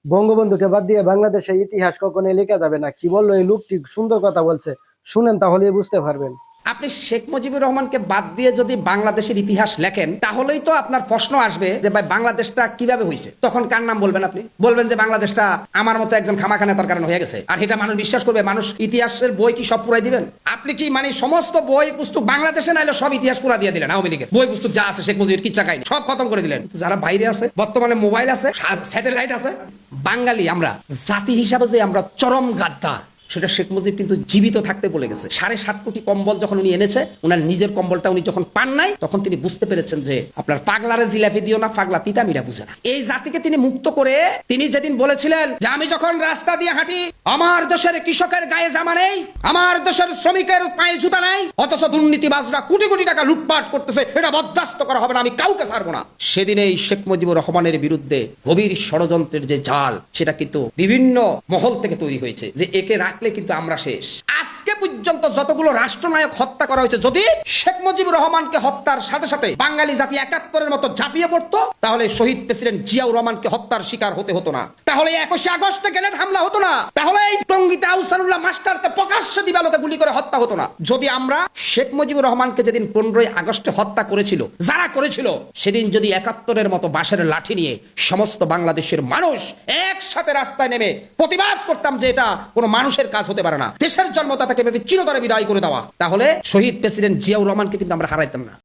বঙ্গবন্ধুকে বাদ দিয়ে বাংলাদেশের ইতিহাস কখনো লেখা যাবে না। কি বললো এই লোকটি, সুন্দর কথা বলছে, শুনেন তাহলে বুঝতে পারবেন। আপনি শেখ মুজিবুর রহমানকে বাদ দিয়ে যদি বাংলাদেশের ইতিহাস লেখেন তাহলেই তো আপনার প্রশ্ন আসবে যে ভাই বাংলাদেশটা কিভাবে হয়েছে। তখন কার নাম বলবেন? আপনি বলবেন যে বাংলাদেশটা আমার মতো একজন খামাখা নেতার কারণে হয়ে গেছে, আর এটা মানুষ বিশ্বাস করবে? মানুষ ইতিহাসের বই কি সব পুরাই দিবেন? আপনি কি মানে সমস্ত বই পুস্তক বাংলাদেশে নাইলে সব ইতিহাস পুরা দিয়ে দিলেন? আওয়ামী লীগের বই পুস্তক যা আছে শেখ মুজিবের কিচ্ছা কাহিনী সব খতম করে দিলেন। যারা বাইরে আছে, বর্তমানে মোবাইল আছে, স্যাটেলাইট আছে, বাঙালি আমরা জাতি হিসাবে যে আমরা চরম গাদ্দার সেটা শেখ মুজিব কিন্তু জীবিত থাকতে বলে গেছে। 7.5 কোটি কম্বল যখন উনি এনেছে, উনার নিজের কম্বলটা উনি যখন পান নাই, তখন তিনি বুঝতে পেরেছেন যে আপনার পাগলারে জিলাপি দিও না, পাগলা তিতা মিরা বুঝে না। এই জাতিকে তিনি মুক্ত করে তিনি যেদিন বলেছিলেন যে আমি যখন রাস্তা দিয়ে হাঁটি, আমার দেশের কৃষকের গায়ে জামা নেই, আমার দেশের শ্রমিকের পায়ে জুতা নেই, অথচ দুর্নীতিবাজরা কোটি কোটি টাকা লুটপাট করতেছে, এটা বরদাস্ত করা হবে না, আমি কাউকে ছাড়বো না। সেদিন এই শেখ মুজিবুর রহমানের বিরুদ্ধে গভীর ষড়যন্ত্রের যে জাল, সেটা কিন্তু বিভিন্ন মহল থেকে তৈরি হয়েছে যে একে কিন্তু আমরা শেষ। আজকে পর্যন্ত যতগুলো রাষ্ট্রনায়ক হত্যা করা হয়েছে, যদি শেখ মুজিবুর রহমানকে হত্যার সাথে সাথে বাঙালি জাতি 71-এর মতো ঝাঁপিয়ে পড়তো, তাহলে শহীদ প্রেসিডেন্ট জিয়াউর রহমানকে হত্যার শিকার হতে হতো না, তাহলে 21 আগস্টে গ্রেনেড হামলা হতো না, তাহলে এই টঙ্গীতে আহসানুল্লাহ মাস্টারকে প্রকাশ্যে দিবালোকে গুলি করে হত্যা হতো না। যদি আমরা শেখ মুজিবুর রহমানকে যেদিন 15 আগস্টে হত্যা করেছিল, যারা করেছিল, সেদিন যদি 71-এর মতো বাঁশের লাঠি নিয়ে সমস্ত বাংলাদেশের মানুষ একসাথে রাস্তায় নেমে প্রতিবাদ করতাম যে এটা কোনো মানুষের কাজ হতে পারে না, দেশের জন্মদাতাকে চিরতরে বিদায় করে দেওয়া, তাহলে শহীদ প্রেসিডেন্ট জিয়াউর রহমানকে কিন্তু আমরা হারাইতাম না।